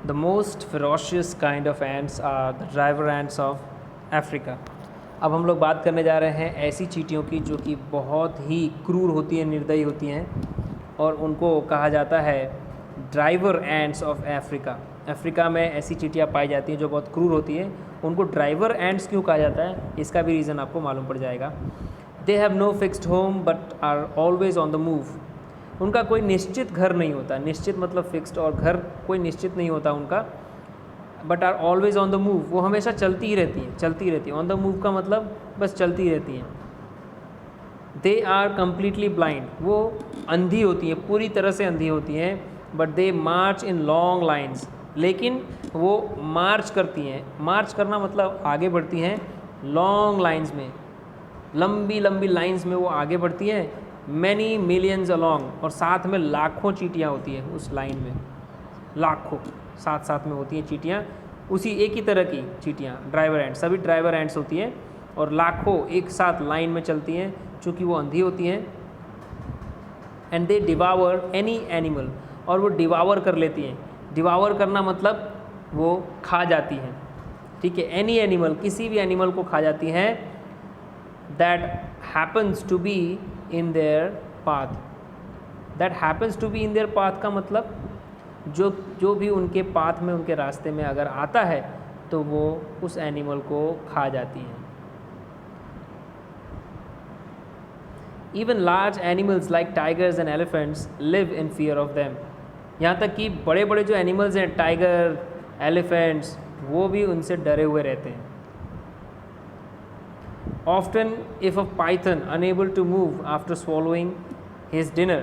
The most ferocious kind of ants are the driver ants of Africa. अब हम लोग बात करने जा रहे हैं ऐसी चींटियों की जो कि बहुत ही क्रूर होती हैं, निर्दयी होती हैं, और उनको कहा जाता है driver ants of Africa. Africa में ऐसी चींटियाँ पाई जाती हैं जो बहुत क्रूर होती हैं. उनको ड्राइवर एंट्स क्यों कहा जाता है, इसका भी रीज़न आपको मालूम पड़ जाएगा. They have no fixed home but are always on the move. उनका कोई निश्चित घर नहीं होता. निश्चित मतलब फिक्स्ड, और घर कोई निश्चित नहीं होता उनका. But are always on the move, वो हमेशा चलती ही रहती हैं, चलती रहती हैं. ऑन द मूव का मतलब बस चलती रहती हैं. दे आर कम्प्लीटली ब्लाइंड, वो अंधी होती हैं, पूरी तरह से अंधी होती हैं. But they March in long lines, लेकिन वो मार्च करती हैं. मार्च करना मतलब आगे बढ़ती हैं. लॉन्ग लाइन्स में, लंबी लंबी लाइन्स में वो आगे बढ़ती हैं. मैनी मिलियंस अलॉन्ग, और साथ में लाखों चींटियाँ होती हैं उस लाइन में. लाखों साथ साथ में होती हैं चींटियाँ, उसी एक ही तरह की चींटियाँ. ड्राइवर एंट्स, सभी ड्राइवर एंट्स होती हैं, और लाखों एक साथ लाइन में चलती हैं चूँकि वो अंधी होती हैं. And they devour any animal, और वो डिवावर कर लेती हैं. डिवावर करना मतलब वो खा जाती हैं. ठीक है, एनी एनिमल, किसी भी एनिमल को खा जाती हैं. That happens to be in their path. That happens to be in their path का मतलब जो भी उनके पाथ में, उनके रास्ते में अगर आता है तो वो उस एनिमल को खा जाती हैं. Even large animals like tigers and elephants live in fear of them. यहाँ तक कि बड़े बड़े जो एनिमल्स हैं, टाइगर, एलिफेंट्स, वो भी उनसे डरे हुए रहते हैं. Often, if a python unable to move after swallowing his dinner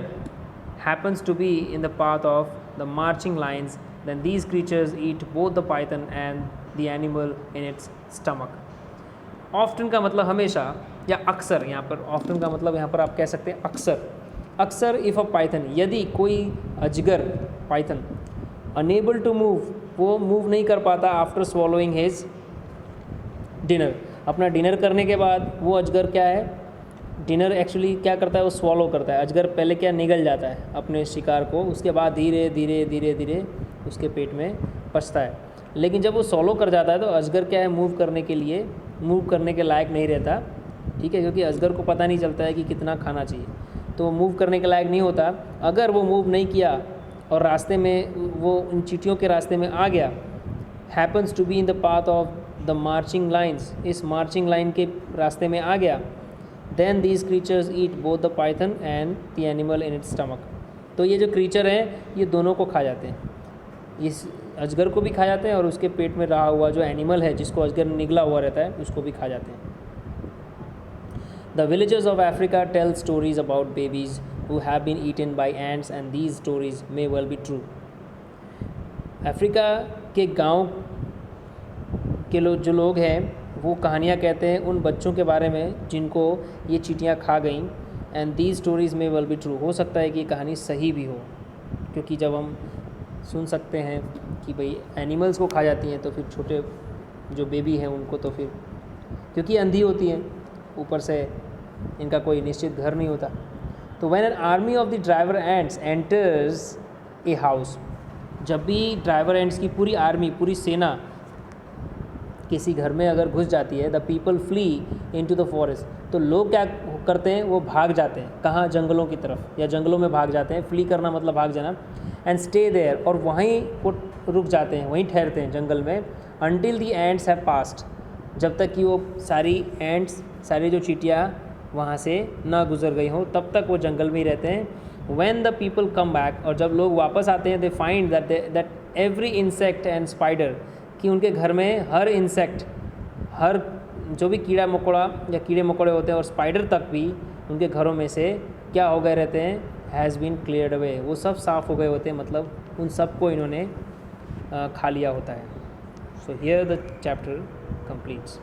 happens to be in the path of the marching lines, then these creatures eat both the python and the animal in its stomach. Often का मतलब हमेशा या अक्सर. यहाँ पर often का मतलब यहाँ पर आप कह सकते हैं अक्सर. अक्सर if a python, यदि कोई अजगर, python, unable to move, वो मूव नहीं कर पाता after swallowing his dinner, अपना डिनर करने के बाद वो अजगर क्या है, डिनर एक्चुअली क्या करता है, वो स्वॉलो करता है. अजगर पहले क्या निगल जाता है अपने शिकार को, उसके बाद धीरे धीरे धीरे धीरे उसके पेट में पचता है. लेकिन जब वो स्वॉलो कर जाता है तो अजगर क्या है, मूव करने के लायक नहीं रहता. ठीक है, क्योंकि अजगर को पता नहीं चलता है कि कितना खाना चाहिए, तो मूव करने के लायक नहीं होता. अगर वो मूव नहीं किया और रास्ते में वो उन चींटियों के रास्ते में आ गया, happens to be in the path of the marching lines, इस मार्चिंग लाइन के रास्ते में आ गया, then these creatures eat both the python and the animal in its stomach. तो ये जो क्रीचर हैं ये दोनों को खा जाते हैं. इस अजगर को भी खा जाते हैं और उसके पेट में रहा हुआ जो एनिमल है जिसको अजगर निगला हुआ रहता है उसको भी खा जाते हैं. The villagers of Africa tell stories about babies who have been eaten by ants and these stories may well be true. Africa के गाँव के जो लोग हैं वो कहानियाँ कहते हैं उन बच्चों के बारे में जिनको ये चींटियाँ खा गईं. एंड दीज स्टोरीज़ में वेल बी ट्रू, हो सकता है कि ये कहानी सही भी हो, क्योंकि जब हम सुन सकते हैं कि भाई एनिमल्स को खा जाती हैं तो फिर छोटे जो बेबी हैं उनको तो फिर, क्योंकि अंधी होती हैं, ऊपर से इनका कोई निश्चित घर नहीं होता. तो when an army of the driver ants enters a house, जब भी ड्राइवर एंट्स की पूरी आर्मी, पूरी सेना किसी घर में अगर घुस जाती है, the people flee into the forest, तो लोग क्या करते हैं, वो भाग जाते हैं. कहाँ, जंगलों की तरफ, या जंगलों में भाग जाते हैं. फ्ली करना मतलब भाग जाना. एंड स्टे देयर, और वहीं वो रुक जाते हैं, वहीं ठहरते हैं जंगल में. Until the ants have past, जब तक कि वो सारी एंट्स, सारी जो चींटियाँ वहाँ से ना गुजर गई हों, तब तक वो जंगल में ही रहते हैं. When the people come back, और जब लोग वापस आते हैं, they find that every insect and spider, कि उनके घर में हर इंसेक्ट, हर जो भी कीड़ा मकोड़ा या कीड़े मकोड़े होते हैं, और स्पाइडर तक भी उनके घरों में से क्या हो गए रहते हैं, हैज़ बीन क्लियर्ड अवे, वो सब साफ़ हो गए होते हैं, मतलब उन सब को इन्होंने खा लिया होता है. So here the chapter completes.